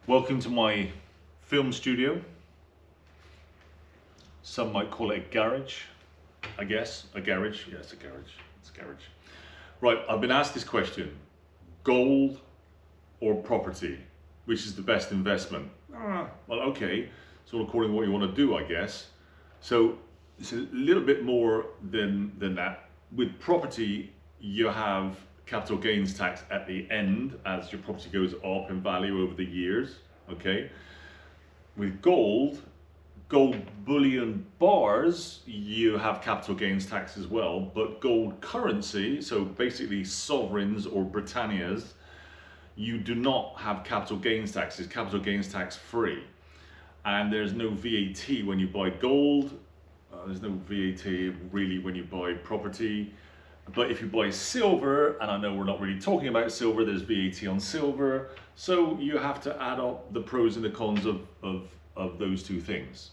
Welcome to my film studio. Some might call it a garage, I guess. A garage? Yeah, it's a garage. It's a garage. Right, I've been asked this question. Gold or property? Which is the best investment? Well, okay. So according to what you want to do, I guess. So it's a little bit more than that. With property, you have capital gains tax at the end as your property goes up in value over the years, okay? With gold bullion bars, you have capital gains tax as well, but gold currency, so basically sovereigns or Britannias, you do not have capital gains tax. It's capital gains tax free. And there's no VAT when you buy gold. There's no VAT really when you buy property. But if you buy silver, and I know we're not really talking about silver, there's VAT on silver. So you have to add up the pros and the cons of those two things.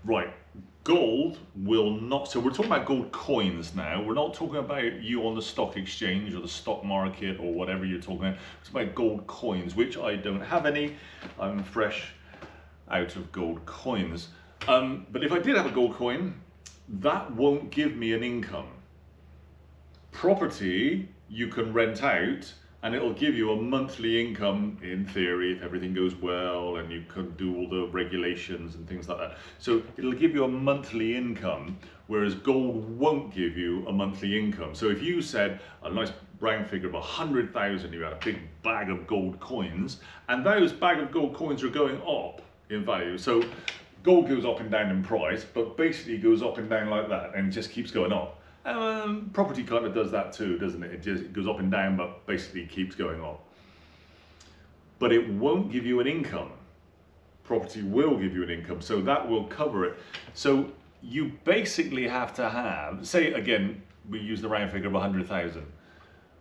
Right, gold will not, so we're talking about gold coins now. We're not talking about you on the stock exchange or the stock market or whatever you're talking about. It's about gold coins, which I don't have any. I'm fresh out of gold coins. But if I did have a gold coin, that won't give me an income. Property you can rent out and it'll give you a monthly income in theory if everything goes well and you can do all the regulations and things like that. So it'll give you a monthly income, whereas gold won't give you a monthly income. So if you said a nice round figure of 100,000, you had a big bag of gold coins, and those bag of gold coins are going up in value. So gold goes up and down in price, but basically goes up and down like that and just keeps going up. Property kind of does that too, doesn't it? It goes up and down, but basically keeps going up. But it won't give you an income. Property will give you an income, so that will cover it. So you basically have to have, say again, we use the round figure of 100,000.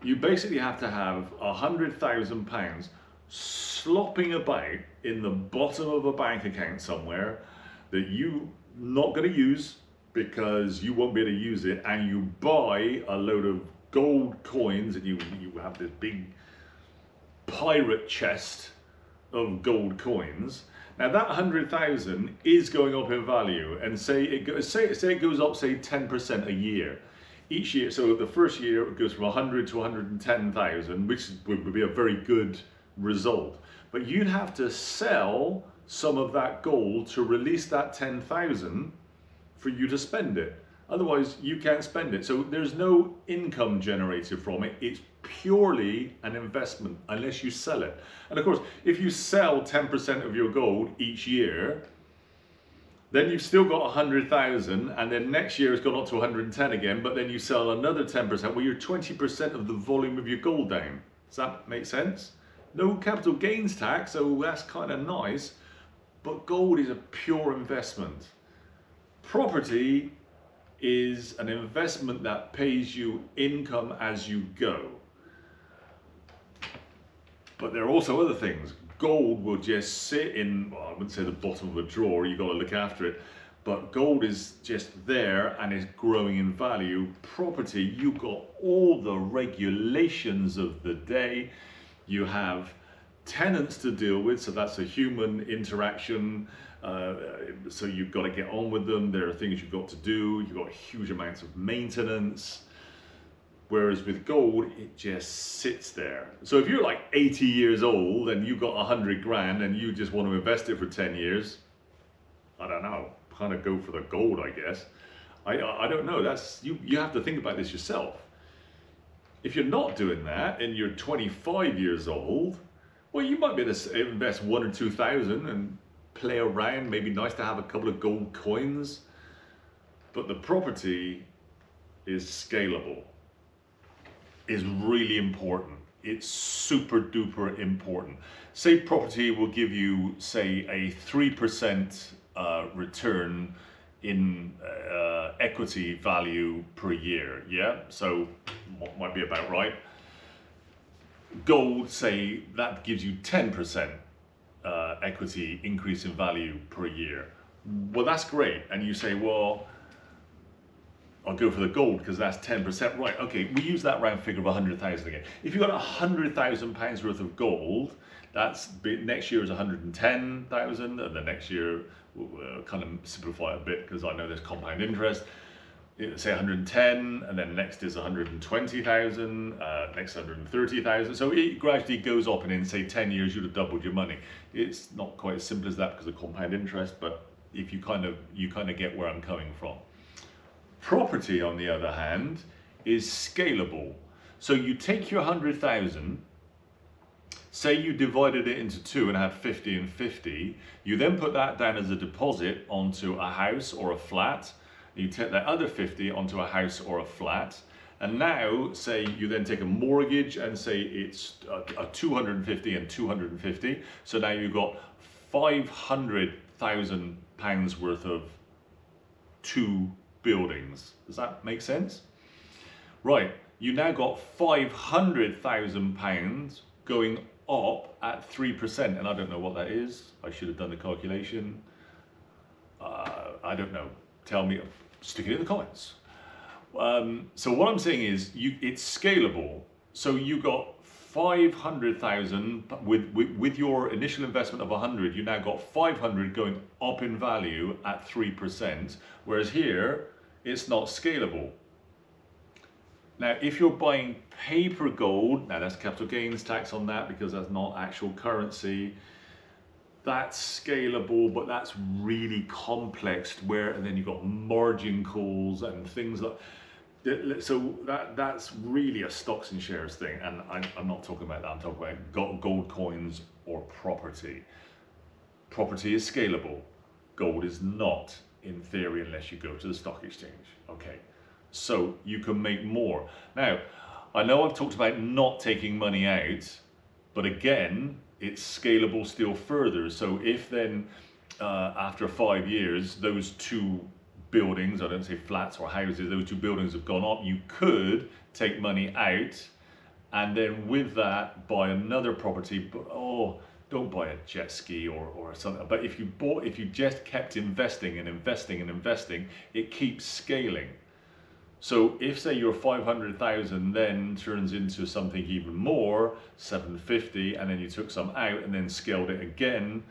You basically have to have £100,000 slopping about in the bottom of a bank account somewhere that you're not going to use, because you won't be able to use it, and you buy a load of gold coins and you have this big pirate chest of gold coins. Now that 100,000 is going up in value, and say it goes up, say 10% a year. Each year, so the first year it goes from 100 to 110,000, which would be a very good result. But you'd have to sell some of that gold to release that 10,000 for you to spend it. Otherwise, you can't spend it. So there's no income generated from it. It's purely an investment unless you sell it. And of course, if you sell 10% of your gold each year, then you've still got 100,000, and then next year it's gone up to 110 again, but then you sell another 10%. Well, you're 20% of the volume of your gold down. Does that make sense? No capital gains tax, so that's kind of nice, but gold is a pure investment. Property is an investment that pays you income as you go. But there are also other things. Gold will just sit in, well, I wouldn't say the bottom of a drawer, you've got to look after it, but gold is just there and is growing in value. Property, you've got all the regulations of the day. You have tenants to deal with, so that's a human interaction. So you've got to get on with them. There are things you've got to do. You've got huge amounts of maintenance. Whereas with gold, it just sits there. So if you're like 80 years old and you've got 100 grand and you just want to invest it for 10 years, I don't know, kind of go for the gold, I guess. I don't know. That's you have to think about this yourself. If you're not doing that and you're 25 years old, well, you might be able to invest 1,000 or 2,000 and play around. Maybe nice to have a couple of gold coins, but the property is scalable, is really important. It's super duper important. Say property will give you, say, a 3% return in equity value per year. Yeah, so might be about right. Gold, say, that gives you 10% equity increase in value per year. Well, that's great. And you say, well, I'll go for the gold because that's 10%. Right, okay, we use that round figure of 100,000 again. If you've got £100,000 worth of gold, Next year is 110,000, and the next year we'll kind of simplify it a bit because I know there's compound interest. Say 110, and then next is 120,000, next 130,000. So it gradually goes up, and in say 10 years you'd have doubled your money. It's not quite as simple as that because of compound interest, but if you kind of get where I'm coming from. Property, on the other hand, is scalable. So you take your 100,000, say you divided it into two and had 50 and 50, you then put that down as a deposit onto a house or a flat. You take that other 50 onto a house or a flat, and now say you then take a mortgage and say it's a 250 and 250. So now you've got £500,000 worth of two buildings. Does that make sense? Right, you now got £500,000 going up at 3%, and I don't know what that is. I should have done the calculation. I don't know. Tell me, stick it in the comments. So what I'm saying is, it's scalable. So you got 500,000 with your initial investment of 100. You now got 500 going up in value at 3%. Whereas here, it's not scalable. Now, if you're buying paper gold, now that's capital gains tax on that because that's not actual currency. That's scalable, but that's really complex. And then you've got margin calls and things like that. So that's really a stocks and shares thing. And I'm not talking about that. I'm talking about gold coins or property. Property is scalable. Gold is not, in theory, unless you go to the stock exchange. Okay, so you can make more. Now, I know I've talked about not taking money out, but again, it's scalable still further. So if then after 5 years, those two buildings, I don't say flats or houses, those two buildings have gone up, you could take money out and then with that buy another property. But don't buy a jet ski or something. But if you just kept investing and investing and investing, it keeps scaling. So if say your 500,000 then turns into something even more, 750, and then you took some out and then scaled it again,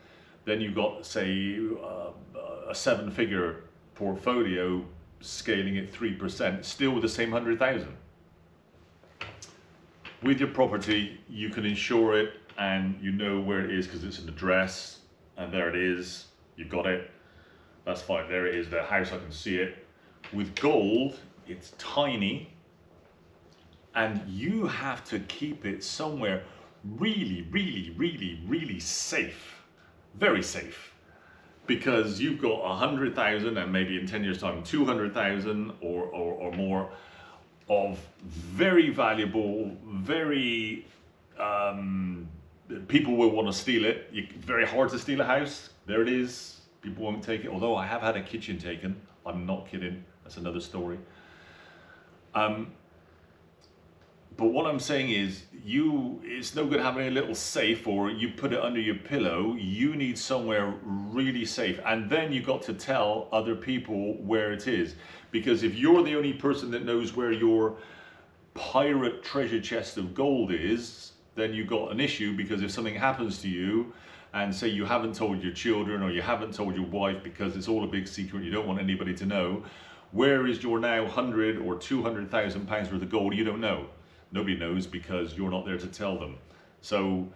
then you got say a 7-figure portfolio scaling at 3%, still with the same 100,000. With your property, you can insure it and you know where it is because it's an address, and there it is, you've got it, that's fine, there it is, the house, I can see it. With gold, it's tiny, and you have to keep it somewhere really, really, really, really safe, very safe, because you've got 100,000 and maybe in 10 years time 200,000 or more of very valuable, very people will want to steal it. Very hard to steal a house. There it is. People won't take it. Although I have had a kitchen taken. I'm not kidding. That's another story. But what I'm saying is, it's no good having a little safe or you put it under your pillow. You need somewhere really safe. And then you got to tell other people where it is. Because if you're the only person that knows where your pirate treasure chest of gold is, then you've got an issue. Because if something happens to you, and say you haven't told your children or you haven't told your wife because it's all a big secret, you don't want anybody to know, where is your now 100 or 200,000 pounds worth of gold? You don't know. Nobody knows because you're not there to tell them. So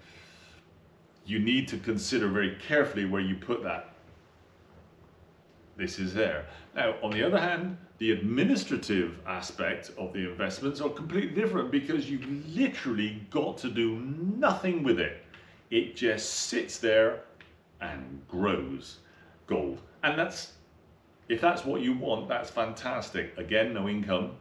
you need to consider very carefully where you put that. This is there. Now, on the other hand, the administrative aspect of the investments are completely different because you've literally got to do nothing with it. It just sits there and grows gold. And if that's what you want, that's fantastic. Again, no income.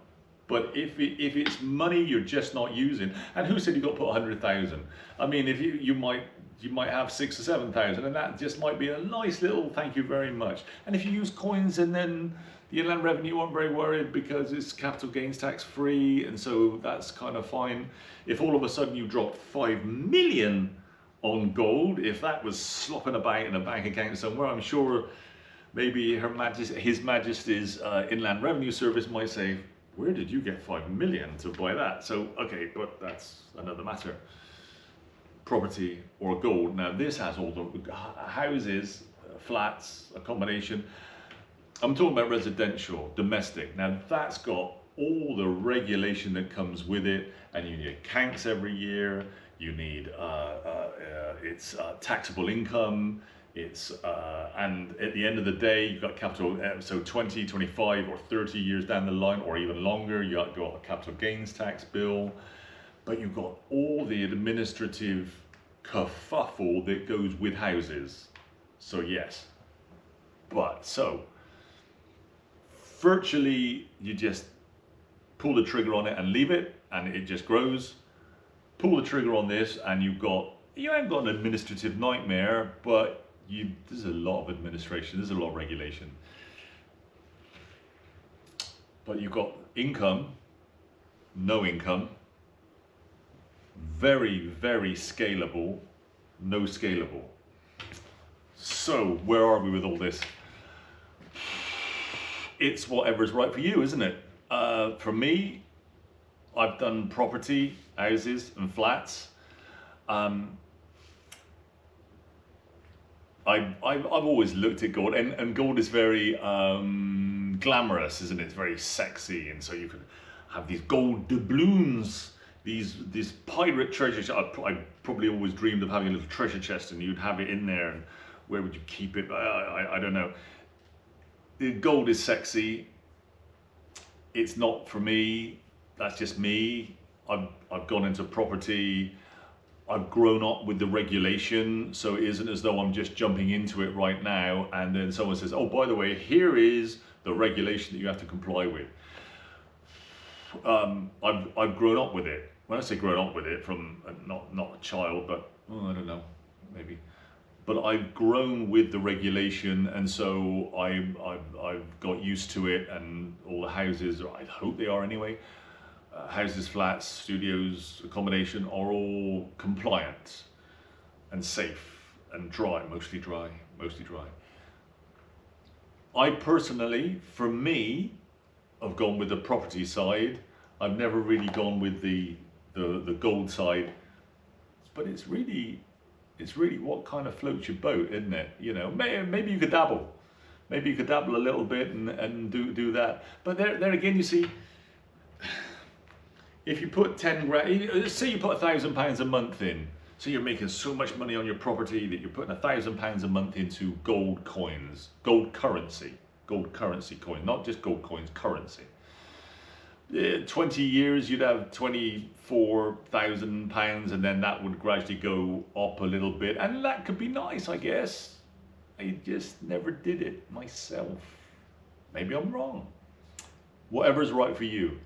But if it's money you're just not using, and who said you got to put 100,000? I mean, if you might have 6,000 or 7,000, and that just might be a nice little thank you very much. And if you use coins, and then the Inland Revenue aren't very worried because it's capital gains tax free, and so that's kind of fine. If all of a sudden you dropped 5 million on gold, if that was slopping about in a bank account somewhere, I'm sure maybe His Majesty's Inland Revenue Service might say, where did you get 5 million to buy that? So, okay, but that's another matter. property or gold. Now this has all the houses, flats, accommodation. I'm talking about residential, domestic. Now that's got all the regulation that comes with it, and you need accounts every year. You need it's taxable income. It's and at the end of the day, you've got capital. So 20, 25, or 30 years down the line, or even longer, you got a capital gains tax bill. But you've got all the administrative kerfuffle that goes with houses. So yes, but so virtually you just pull the trigger on it and leave it, and it just grows. Pull the trigger on this, and you ain't got an administrative nightmare, but there's a lot of administration, there's a lot of regulation. But you've got income, no income, very, very scalable, no scalable. So where are we with all this? It's whatever's right for you, isn't it? For me, I've done property, houses and flats. I've always looked at gold, and gold is very glamorous, isn't it? It's very sexy, and so you can have these gold doubloons, these pirate treasures. I probably always dreamed of having a little treasure chest, and you'd have it in there, and where would you keep it? I don't know. The gold is sexy. It's not for me. That's just me. I've gone into property. I've grown up with the regulation, so it isn't as though I'm just jumping into it right now and then someone says, oh, by the way, here is the regulation that you have to comply with. I've grown up with it. When I say grown up with it, from not a child, but I don't know, maybe. But I've grown with the regulation, and so I've got used to it, and all the houses, or I hope they are anyway, houses, flats, studios, accommodation are all compliant and safe and dry, mostly dry. I personally, for me, I've gone with the property side. I've never really gone with the gold side, but it's really what kind of floats your boat, isn't it? You know, maybe you could dabble. Maybe you could dabble a little bit and do that. But there again, you see, if you put 10 grand, say you put £1,000 a month in, so you're making so much money on your property that you're putting £1,000 a month into gold coins, gold currency coin, not just gold coins, currency. 20 years, you'd have £24,000, and then that would gradually go up a little bit, and that could be nice, I guess. I just never did it myself. Maybe I'm wrong. Whatever's right for you.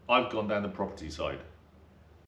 I've gone down the property side.